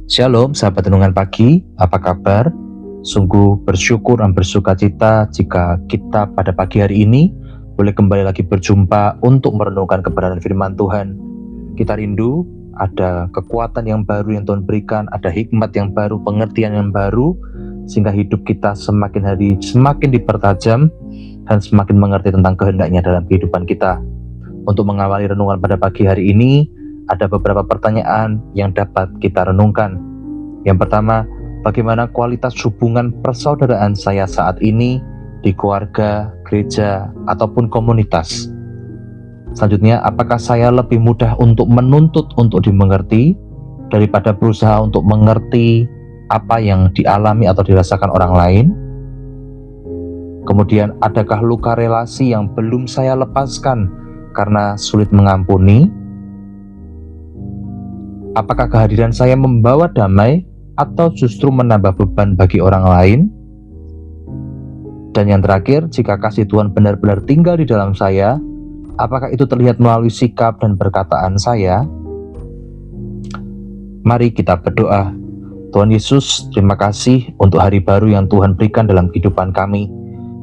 Shalom sahabat renungan pagi, apa kabar? Sungguh bersyukur dan bersukacita jika kita pada pagi hari ini boleh kembali lagi berjumpa untuk merenungkan kebenaran firman Tuhan. Kita rindu ada kekuatan yang baru yang Tuhan berikan, ada hikmat yang baru, pengertian yang baru, sehingga hidup kita semakin hari semakin dipertajam dan semakin mengerti tentang kehendaknya dalam kehidupan kita. Untuk mengawali renungan pada pagi hari ini, ada beberapa pertanyaan yang dapat kita renungkan. Yang pertama, bagaimana kualitas hubungan persaudaraan saya saat ini di keluarga, gereja, ataupun komunitas? Selanjutnya, apakah saya lebih mudah untuk menuntut untuk dimengerti daripada berusaha untuk mengerti apa yang dialami atau dirasakan orang lain? Kemudian, adakah luka relasi yang belum saya lepaskan karena sulit mengampuni? Apakah kehadiran saya membawa damai atau justru menambah beban bagi orang lain? Dan yang terakhir, jika kasih Tuhan benar-benar tinggal di dalam saya, apakah itu terlihat melalui sikap dan perkataan saya? Mari kita berdoa. Tuhan Yesus, terima kasih untuk hari baru yang Tuhan berikan dalam kehidupan kami.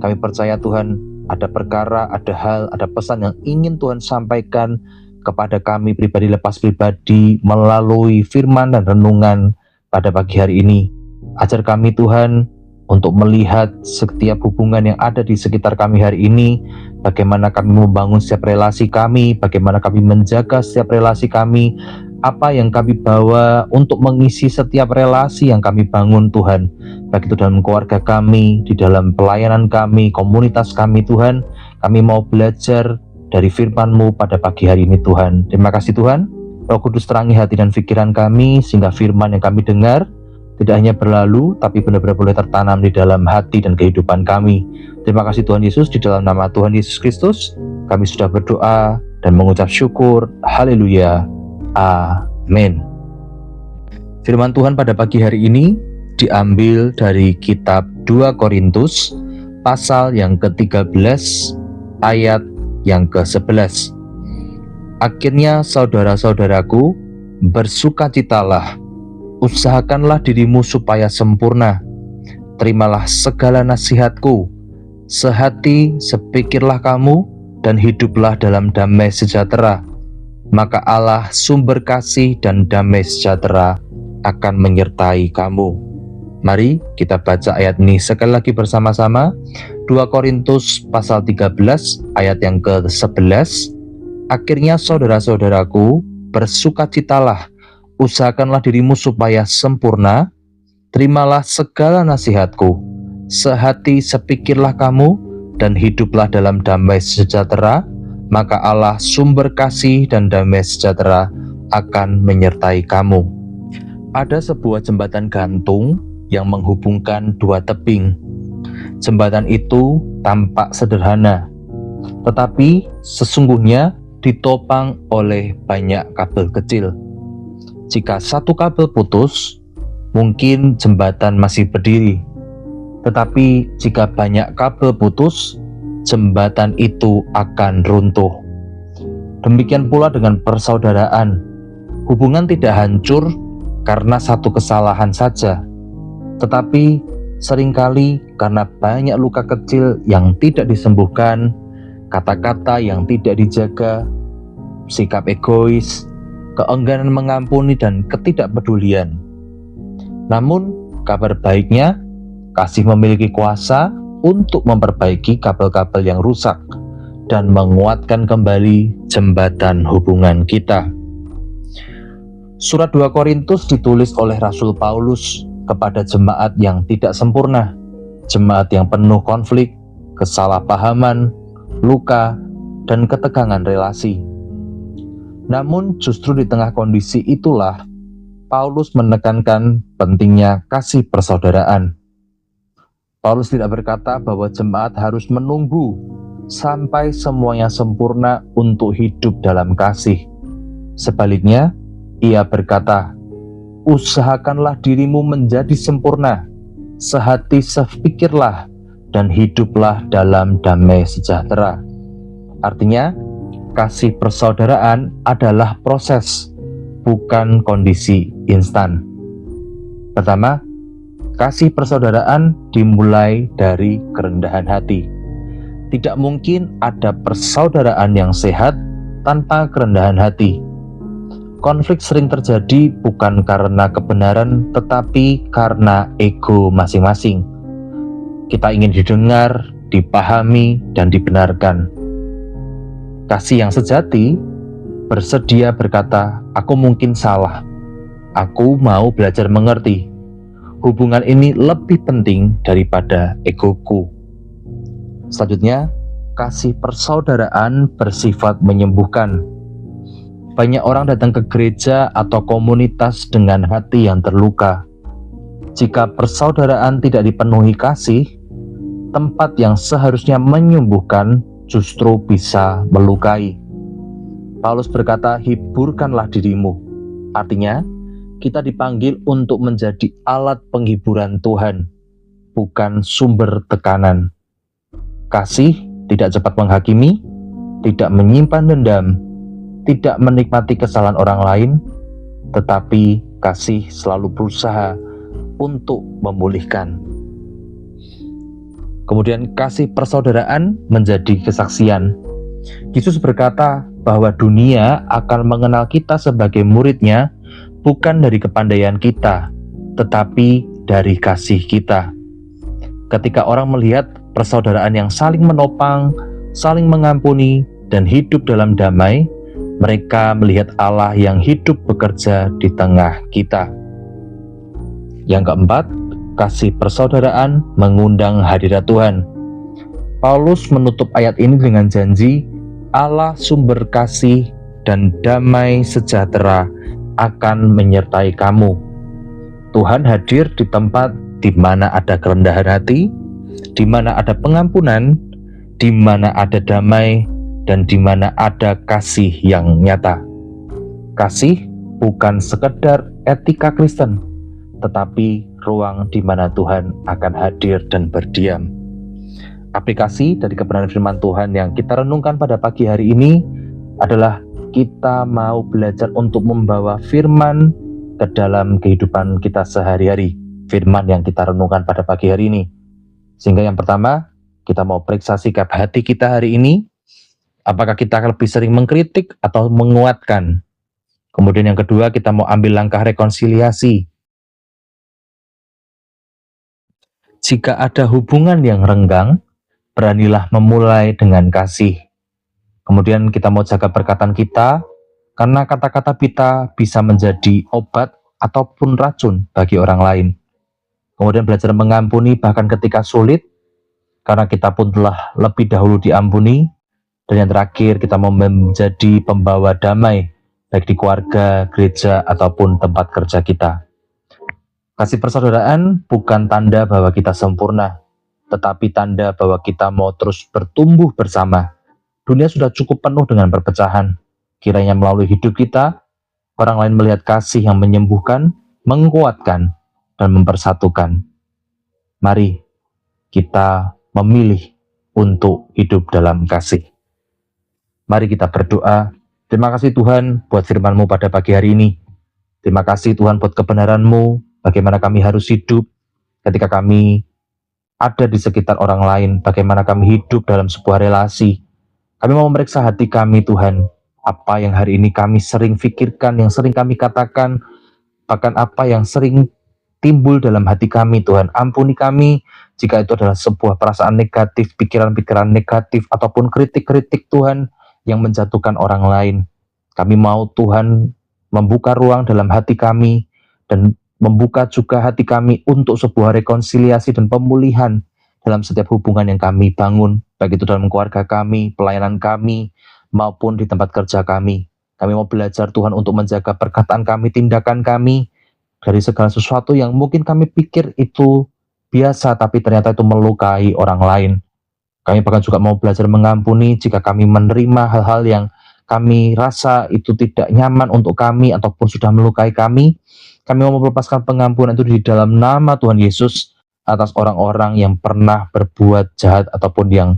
Kami percaya Tuhan, ada perkara, ada hal, ada pesan yang ingin Tuhan sampaikan kepada kami pribadi lepas pribadi melalui firman dan renungan pada pagi hari ini. Ajar kami Tuhan untuk melihat setiap hubungan yang ada di sekitar kami hari ini, bagaimana kami membangun setiap relasi kami, bagaimana kami menjaga setiap relasi kami, apa yang kami bawa untuk mengisi setiap relasi yang kami bangun Tuhan, baik itu dalam keluarga kami, di dalam pelayanan kami, komunitas kami Tuhan. Kami mau belajar dari firman-Mu pada pagi hari ini Tuhan. Terima kasih Tuhan, Roh Kudus terangi hati dan pikiran kami, sehingga firman yang kami dengar tidak hanya berlalu, tapi benar-benar boleh tertanam di dalam hati dan kehidupan kami. Terima kasih Tuhan Yesus, di dalam nama Tuhan Yesus Kristus, kami sudah berdoa dan mengucap syukur. Haleluya. Amin. Firman Tuhan pada pagi hari ini diambil dari kitab 2 Korintus, pasal yang ke-13, ayat yang ke-11. Akhirnya saudara-saudaraku, bersukacitalah, usahakanlah dirimu supaya sempurna, terimalah segala nasihatku, sehati sepikirlah kamu, dan hiduplah dalam damai sejahtera, maka Allah sumber kasih dan damai sejahtera akan menyertai kamu. Mari kita baca ayat ini sekali lagi bersama-sama. 2 Korintus pasal 13 ayat yang ke-11. Akhirnya saudara-saudaraku, bersukacitalah, usahakanlah dirimu supaya sempurna, terimalah segala nasihatku, sehati sepikirlah kamu, dan hiduplah dalam damai sejahtera, maka Allah sumber kasih dan damai sejahtera akan menyertai kamu. Ada sebuah jembatan gantung yang menghubungkan dua tebing. Jembatan itu tampak sederhana, tetapi sesungguhnya ditopang oleh banyak kabel kecil. Jika satu kabel putus, mungkin jembatan masih berdiri. Tetapi jika banyak kabel putus, jembatan itu akan runtuh. Demikian pula dengan persaudaraan. Hubungan tidak hancur karena satu kesalahan saja, tetapi seringkali karena banyak luka kecil yang tidak disembuhkan, kata-kata yang tidak dijaga, sikap egois, keengganan mengampuni, dan ketidakpedulian. Namun, kabar baiknya, kasih memiliki kuasa untuk memperbaiki kabel-kabel yang rusak dan menguatkan kembali jembatan hubungan kita. Surat 2 Korintus ditulis oleh Rasul Paulus kepada jemaat yang tidak sempurna, jemaat yang penuh konflik, kesalahpahaman, luka, dan ketegangan relasi. Namun justru di tengah kondisi itulah Paulus menekankan pentingnya kasih persaudaraan. Paulus tidak berkata bahwa jemaat harus menunggu sampai semuanya sempurna untuk hidup dalam kasih. Sebaliknya, ia berkata, usahakanlah dirimu menjadi sempurna, sehati sepikirlah, dan hiduplah dalam damai sejahtera. Artinya, kasih persaudaraan adalah proses, bukan kondisi instan. Pertama, kasih persaudaraan dimulai dari kerendahan hati. Tidak mungkin ada persaudaraan yang sehat tanpa kerendahan hati. Konflik sering terjadi bukan karena kebenaran, tetapi karena ego masing-masing. Kita ingin didengar, dipahami, dan dibenarkan. Kasih yang sejati bersedia berkata, "Aku mungkin salah. Aku mau belajar mengerti. Hubungan ini lebih penting daripada egoku." Selanjutnya, kasih persaudaraan bersifat menyembuhkan. Banyak orang datang ke gereja atau komunitas dengan hati yang terluka. Jika persaudaraan tidak dipenuhi kasih, tempat yang seharusnya menyembuhkan justru bisa melukai. Paulus berkata, "Hiburkanlah dirimu." Artinya, kita dipanggil untuk menjadi alat penghiburan Tuhan, bukan sumber tekanan. Kasih tidak cepat menghakimi, tidak menyimpan dendam, tidak menikmati kesalahan orang lain, tetapi kasih selalu berusaha untuk memulihkan. Kemudian kasih persaudaraan menjadi kesaksian. Yesus berkata bahwa dunia akan mengenal kita sebagai murid-Nya bukan dari kepandaian kita, tetapi dari kasih kita. Ketika orang melihat persaudaraan yang saling menopang, saling mengampuni, dan hidup dalam damai, mereka melihat Allah yang hidup bekerja di tengah kita. Yang keempat, kasih persaudaraan mengundang hadirat Tuhan. Paulus menutup ayat ini dengan janji, Allah sumber kasih dan damai sejahtera akan menyertai kamu. Tuhan hadir di tempat di mana ada kerendahan hati, di mana ada pengampunan, di mana ada damai, dan di mana ada kasih yang nyata. Kasih bukan sekedar etika Kristen, tetapi ruang di mana Tuhan akan hadir dan berdiam. Aplikasi dari kebenaran firman Tuhan yang kita renungkan pada pagi hari ini adalah kita mau belajar untuk membawa firman ke dalam kehidupan kita sehari-hari. Firman yang kita renungkan pada pagi hari ini. Sehingga yang pertama, kita mau periksa sikap hati kita hari ini. Apakah kita lebih sering mengkritik atau menguatkan? Kemudian yang kedua, kita mau ambil langkah rekonsiliasi. Jika ada hubungan yang renggang, beranilah memulai dengan kasih. Kemudian kita mau jaga perkataan kita, karena kata-kata kita bisa menjadi obat ataupun racun bagi orang lain. Kemudian belajar mengampuni bahkan ketika sulit, karena kita pun telah lebih dahulu diampuni. Dan yang terakhir, kita mau menjadi pembawa damai, baik di keluarga, gereja, ataupun tempat kerja kita. Kasih persaudaraan bukan tanda bahwa kita sempurna, tetapi tanda bahwa kita mau terus bertumbuh bersama. Dunia sudah cukup penuh dengan perpecahan. Kiranya melalui hidup kita, orang lain melihat kasih yang menyembuhkan, menguatkan, dan mempersatukan. Mari kita memilih untuk hidup dalam kasih. Mari kita berdoa. Terima kasih Tuhan buat firman-Mu pada pagi hari ini. Terima kasih Tuhan buat kebenaran-Mu, bagaimana kami harus hidup ketika kami ada di sekitar orang lain, bagaimana kami hidup dalam sebuah relasi. Kami mau memeriksa hati kami Tuhan, apa yang hari ini kami sering pikirkan, yang sering kami katakan, bahkan apa yang sering timbul dalam hati kami Tuhan. Ampuni kami jika itu adalah sebuah perasaan negatif, pikiran-pikiran negatif, ataupun kritik-kritik Tuhan yang menjatuhkan orang lain. Kami mau Tuhan membuka ruang dalam hati kami dan membuka juga hati kami untuk sebuah rekonsiliasi dan pemulihan dalam setiap hubungan yang kami bangun, baik itu dalam keluarga kami, pelayanan kami, maupun di tempat kerja kami. Kami mau belajar Tuhan untuk menjaga perkataan kami, tindakan kami, dari segala sesuatu yang mungkin kami pikir itu biasa, tapi ternyata itu melukai orang lain. Kami bahkan juga mau belajar mengampuni jika kami menerima hal-hal yang kami rasa itu tidak nyaman untuk kami ataupun sudah melukai kami. Kami mau melepaskan pengampunan itu di dalam nama Tuhan Yesus atas orang-orang yang pernah berbuat jahat ataupun yang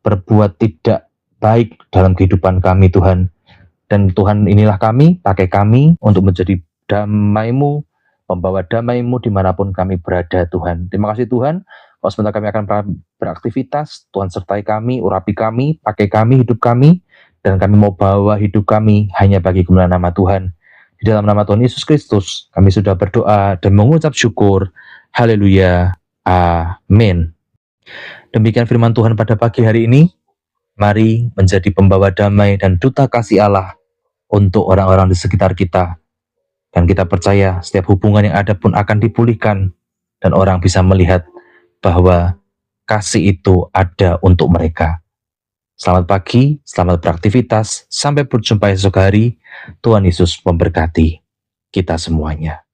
berbuat tidak baik dalam kehidupan kami Tuhan. Dan Tuhan inilah kami, pakai kami untuk menjadi damai-Mu pembawa damai-Mu dimanapun kami berada Tuhan. Terima kasih Tuhan, kalau sebentar kami akan beraktivitas, Tuhan sertai kami, urapi kami, pakai kami, hidup kami, dan kami mau bawa hidup kami hanya bagi kemuliaan nama Tuhan. Di dalam nama Tuhan Yesus Kristus, kami sudah berdoa dan mengucap syukur. Haleluya. Amin. Demikian firman Tuhan pada pagi hari ini. Mari menjadi pembawa damai dan duta kasih Allah untuk orang-orang di sekitar kita. Dan kita percaya setiap hubungan yang ada pun akan dipulihkan. Dan orang bisa melihat bahwa kasih itu ada untuk mereka. Selamat pagi, selamat beraktivitas. Sampai berjumpa esok hari. Tuhan Yesus memberkati kita semuanya.